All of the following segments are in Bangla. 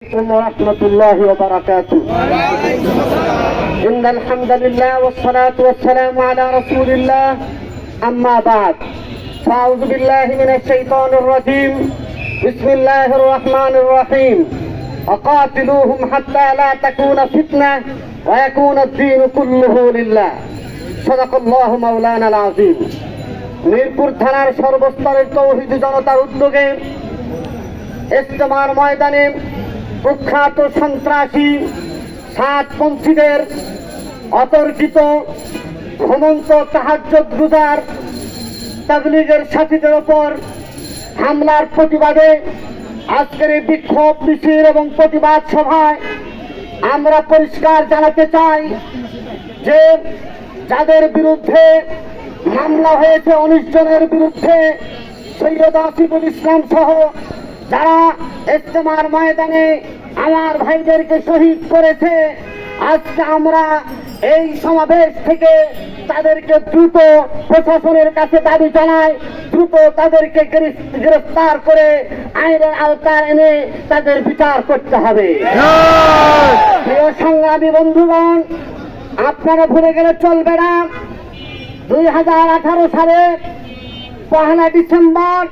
ورحمة الله وبركاته. إن الحمد لله والصلاة والسلام على رسول الله. أما بعد، فأعوذ بالله من الشيطان الرجيم. بسم الله الرحمن الرحيم. وقاتلوهم حتى لا تكون فتنة ويكون الدين كله لله. صدق الله مولانا العظيم. মিরপুর থানার সর্বস্তরের তৌহিদি জনতার উদ্যোগে ইজতেমার ময়দানে কুখ্যাত সন্ত্রাসী সাতপন্থীদের অতর্কিত ঘুমন্ত তাহাজ্জুদ গুজার তাবলীগের সাথীদের ওপর হামলার প্রতিবাদে আজকের এই বিক্ষোভ মিছিল এবং প্রতিবাদ সভায় আমরা পরিষ্কার জানাতে চাই যে যাদের বিরুদ্ধে মামলা হয়েছে 19 জনের বিরুদ্ধে, সৈয়দ আসিফুল ইসলাম সহ যারা ইজতেমার ময়দানে আমার ভাইদেরকে শহীদ করেছে, আজকে আমরা এই সমাবেশ থেকে তাদেরকে দ্রুত প্রশাসনের কাছে দাবি জানাই, দ্রুত তাদেরকে গ্রেফতার করে আইনের আওতায় এনে তাদের বিচার করতে হবে। প্রিয় সংগ্রামী বন্ধুগণ, আপনারা ভুলে গেলে চলবে না। 2018 সালে 1 ডিসেম্বর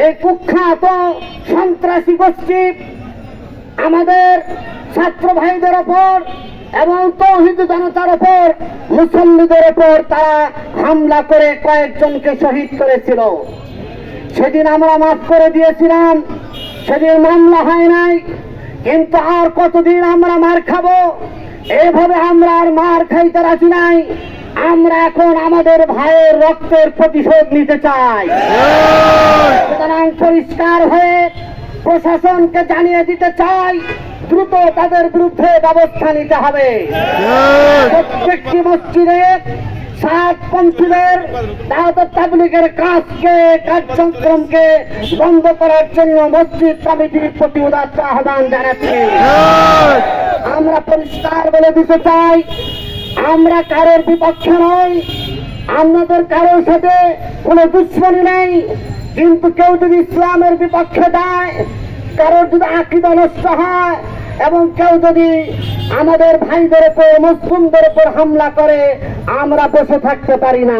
এই কুখ্যাত সন্ত্রাসী গোষ্ঠী আমাদের ছাত্র ভাইদের ওপর এবং তৌহিদ জনতার ওপর, মুসল্লিদের ওপর তারা হামলা করে কয়েকজনকে শহীদ করেছিল। সেদিন আমরা মাফ করে দিয়েছিলাম, সেদিন মামলা হয় নাই, কিন্তু আর কতদিন আমরা মার খাবো? এভাবে আমরা আর মার খাইতে রাজি নাই। আমরা এখন আমাদের ভাইয়ের রক্তের প্রতিশোধ নিতে চাই। সুতরাং পরিষ্কার হয়ে প্রশাসনকে জানিয়ে দিতে চাই, দ্রুত তাদের বিরুদ্ধে ব্যবস্থা নিতে হবে। প্রত্যেকটি মসজিদে সাতপন্থীদের তাবলীগের কার্যক্রমকে বন্ধ করার জন্য মসজিদ কমিটির প্রতি উদাত্ত আহ্বান জানাচ্ছি। আমরা পরিষ্কার বলে দিতে চাই, আমরা কারোর বিপক্ষে নই, আমাদের কারোর সাথে কোনো দুশ্মনী নেই, কিন্তু কেউ যদি ইসলামের বিপক্ষে যায়, কারোর যদি আকীদা নষ্ট হয় এবং কেউ যদি আমাদের ভাইদের উপর, মুসলিমদের উপর হামলা করে, আমরা বসে থাকতে পারি না।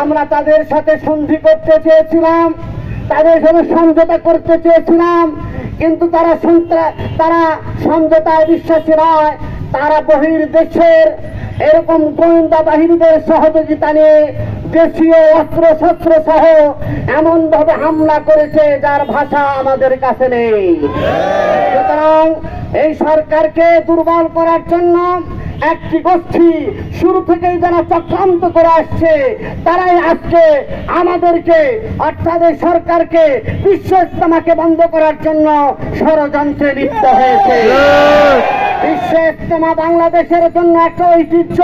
আমরা তাদের সাথে সন্ধি করতে চেয়েছিলাম, তাদের সাথে সমঝোতা করতে চেয়েছিলাম, কিন্তু তারা সমঝোতায় বিশ্বাসী নয়। তারা বহির্দেশের এরকম গোয়েন্দা বাহিনীদের সহযোগিতা নিয়ে দেশীয় অস্ত্র শস্ত্র সহ এমন ভাবে হামলা করেছে যার ভাষা আমাদের কাছে নেই। সুতরাং এই সরকারকে দুর্বল করার জন্য একটি গোষ্ঠী শুরু থেকেই যারা চক্রান্ত করে আসছে, তারাই আজকে আমাদেরকে অর্থাৎ এই সরকারকে বিশ্ব ইজতেমাকে বন্ধ করার জন্য ষড়যন্ত্রে লিপ্ত হয়েছে। বিশ্ব ইজতেমা বাংলাদেশের জন্য একটা ঐতিহ্য,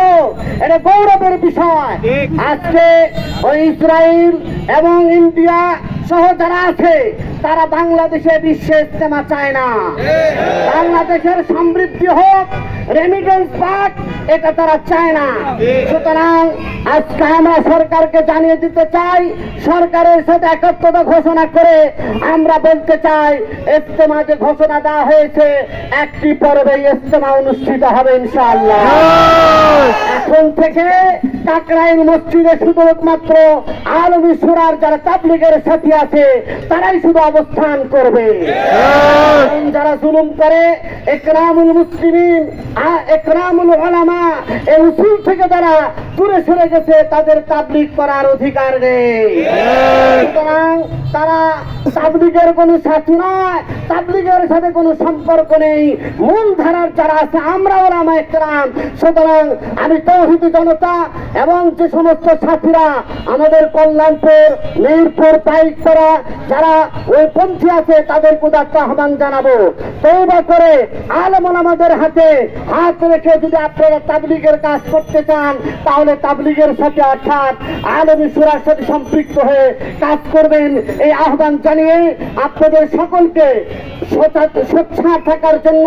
এটা গৌরবের বিষয়। আজকে ওই ইসরায়েল এবং ইন্ডিয়া সহ যারা আছে, তারা বাংলাদেশে বিশ্ব ইজতেমা চায় না। বাংলাদেশের সমৃদ্ধি হোক, রেমিটেন্স পাক, এটা তারা চায় না। সুতরাং আজকে আমরা সরকারকে জানিয়ে দিতে চাই, সরকারের সাথে একত্রতা ঘোষণা করে আমরা বলতে চাই, ইজতেমা যে ঘোষণা দেওয়া হয়েছে, একটি পর্বে ইজতেমা অনুষ্ঠিত হবে ইনশাআল্লাহ। এখন থেকে কাকরাইল মসজিদে শুধু একমাত্র আলমী সুরার যারা তাবলীগের সাথী আছে, তারাই শুধু অবস্থান করবে। যারা জুলুম করে, ইকরামুল মুসলিমিন, ইকরামুল উলামা, এই উসুল থেকে যারা দূরে সরে গেছে, তাদের তাবলীগ করার অধিকার নেই। সুতরাং তারা তাবলীগের কোনো সাথী নয়, তাবলীগের সাথে কোনো সম্পর্ক নেই। মূল ধারার যারা আছে, আমরা উলামা ইকরাম। সুতরাং আমি তৌহিদি জনতা এবং যে সমস্ত সাথীরা আমাদের কল্যাণপুর, মিরপুর, পাইকপাড়া যারা ওই পন্থী আছে, তাদের উদাত্ত আহ্বান জানাবো, তওবা করে আলেম ওলামাদের হাতে হাত রেখে যদি আপনারা তাবলীগের কাজ করতে চান, তাহলে তাবলীগের সাথে অর্থাৎ আলেমী সূরার সাথে সম্পৃক্ত হয়ে কাজ করবেন। এই আহ্বান জানিয়ে আপনাদের সকলকে সোচ্চার থাকার জন্য,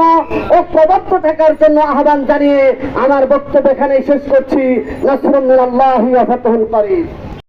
ঐক্যবদ্ধ থাকার জন্য আহ্বান জানিয়ে আমার বক্তব্য এখানে শেষ করছি। নাসরুন মিনাল্লাহি ওয়া ফাতহুন করিম।